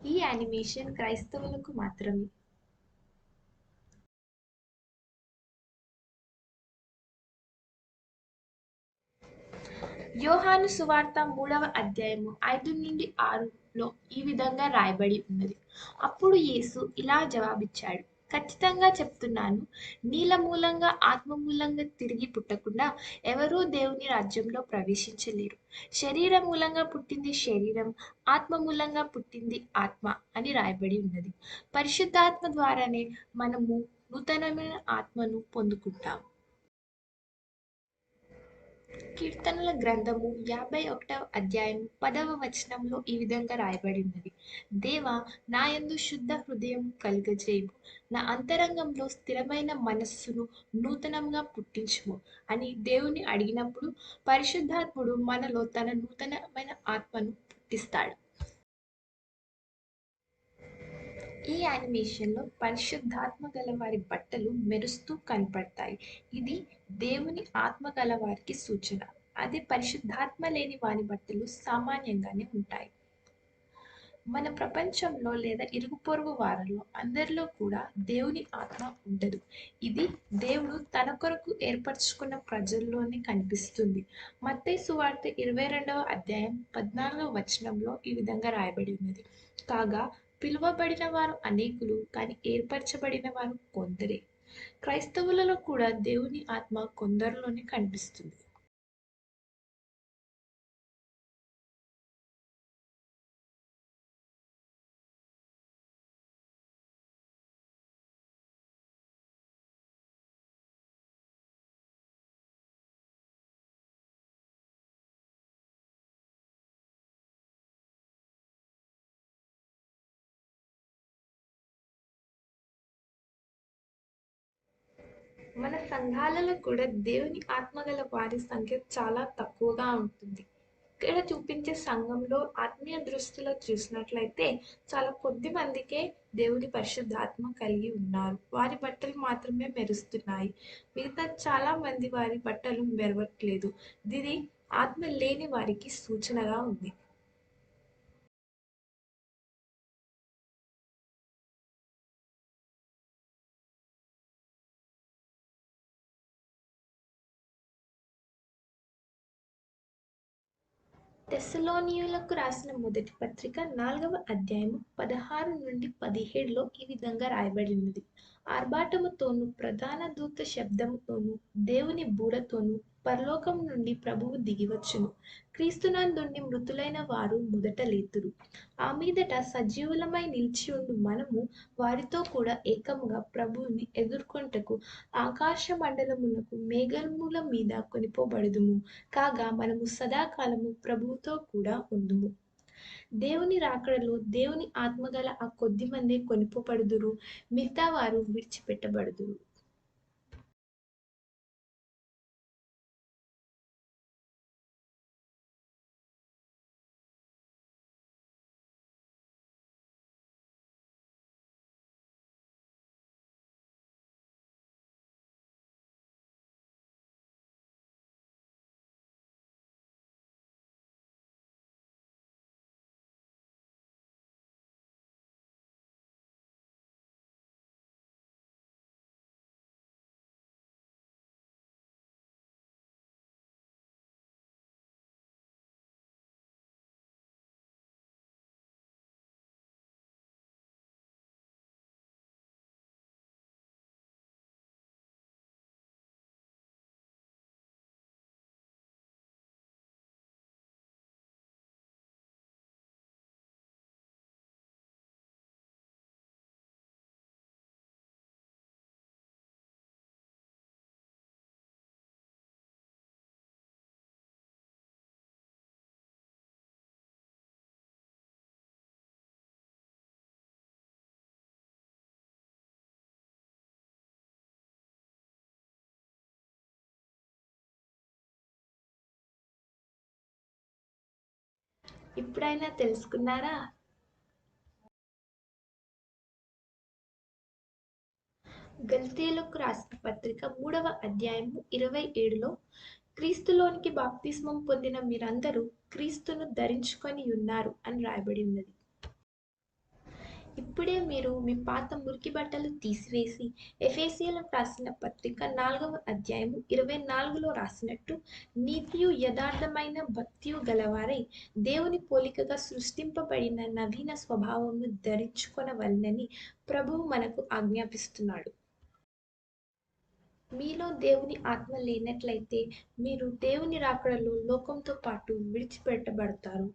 ఈ యానిమేషన్ క్రైస్తవులకు మాత్రమే. యోహాను సువార్త 3వ అధ్యాయము 5-6లో ఈ విధంగా రాయబడి ఉన్నది. అప్పుడు యేసు ఇలా జవాబిచ్చాడు, ఖచ్చితంగా చెప్తున్నాను, నీళ్ళ మూలంగా ఆత్మ మూలంగా తిరిగి పుట్టకుండా ఎవరూ దేవుని రాజ్యంలో ప్రవేశించలేరు. శరీరం మూలంగా పుట్టింది శరీరం, ఆత్మ మూలంగా పుట్టింది ఆత్మ అని రాయబడి ఉన్నది. పరిశుద్ధాత్మ ద్వారానే మనము నూతనమైన ఆత్మను పొందుకుంటాం. కీర్తనల గ్రంథము 51వ అధ్యాయం 10వ వచనంలో ఈ విధంగా రాయబడినది. దేవా, నా యందు శుద్ధ హృదయం కలుగజేయుము, నా అంతరంగంలో స్థిరమైన మనస్సును నూతనంగా పుట్టించుము అని దేవుని అడిగినప్పుడు పరిశుద్ధాత్ముడు మనలో తన నూతనమైన ఆత్మను పుట్టిస్తాడు. ఈ యానిమేషన్లో పరిశుద్ధాత్మ గల వారి బట్టలు మెరుస్తూ కనపడతాయి. ఇది దేవుని ఆత్మ గల వారికి సూచన. అదే పరిశుద్ధాత్మ లేని వారి బట్టలు సామాన్యంగానే ఉంటాయి. మన ప్రపంచంలో లేదా ఇరుగు పొరుగు వారిలో అందరిలో కూడా దేవుని ఆత్మ ఉండదు. ఇది దేవుడు తన కొరకు ఏర్పరచుకున్న ప్రజల్లోనే కనిపిస్తుంది. మత్తయి సువార్త 22వ అధ్యాయం 14వ వచనంలో ఈ విధంగా రాయబడి ఉన్నది. కాగా పిలువబడిన వారు అనేకులు, కానీ ఏర్పరచబడిన వారు కొందరే. క్రైస్తవులలో కూడా దేవుని ఆత్మ కొందరిలోనే కనిపిస్తుంది. మన సంఘాలలో కూడా దేవుని ఆత్మగల వారి సంఖ్య చాలా తక్కువగా ఉంటుంది. ఇక్కడ చూపించే సంఘంలో ఆత్మీయ దృష్టిలో చూసినట్లయితే చాలా కొద్ది మందికే దేవుని పరిశుద్ధాత్మ కలిగి ఉన్నారు. వారి బట్టలు మాత్రమే మెరుస్తున్నాయి. మిగతా చాలా మంది వారి బట్టలు మెరవట్లేదు. ఇది ఆత్మ లేని వారికి సూచనగా ఉంది. తెస్సలోనియులకు రాసిన మొదటి పత్రిక 4వ అధ్యాయము 16-17లో ఈ విధంగా రాయబడినది. ఆర్భాటముతోనూ ప్రధాన దూత శబ్దముతోనూ దేవుని బూరతోనూ పరలోకం నుండి ప్రభువు దిగివచ్చును. క్రీస్తునందుండి మృతులైన వారు మొదట లేతురు. ఆ మీదట సజీవులమై నిలిచియుండు మనము వారితో కూడా ఏకముగా ప్రభువుని ఎదుర్కొంటకు ఆకాశ మండలమునకు మేఘముల మీద కొనిపోబడుదుము. కాగా మనము సదాకాలము ప్రభువుతో కూడా ఉందుము. దేవుని రాకడలో దేవుని ఆత్మగల ఆ కొద్ది మంది కొనిపోబడుదురు, మిగతా వారు విడిచిపెట్టబడుదురు. ఇప్పుడైనా తెలుసుకున్నారా? గల్తీయులకు రాసిన పత్రిక 3వ అధ్యాయము 27లో క్రీస్తులోనికి బాప్తిస్మం పొందిన మీరందరూ క్రీస్తును ధరించుకొని ఉన్నారు అని రాయబడి ఉన్నది. ఇప్పుడే మీరు మీ పాత మురికి బట్టలు తీసివేసి ఎఫెసీయులకు రాసిన పత్రిక 4వ అధ్యాయము 24లో రాసినట్టు నీతియు యథార్థమైన భక్తియు గలవారై దేవుని పోలికగా సృష్టింపబడిన నవీన స్వభావమును ధరించుకొనవలెనని ప్రభువు మనకు ఆజ్ఞాపిస్తున్నాడు. మీలో దేవుని ఆత్మ లేనట్లయితే మీరు దేవుని రాకడలో లోకంతో పాటు విడిచిపెట్టబడతారు.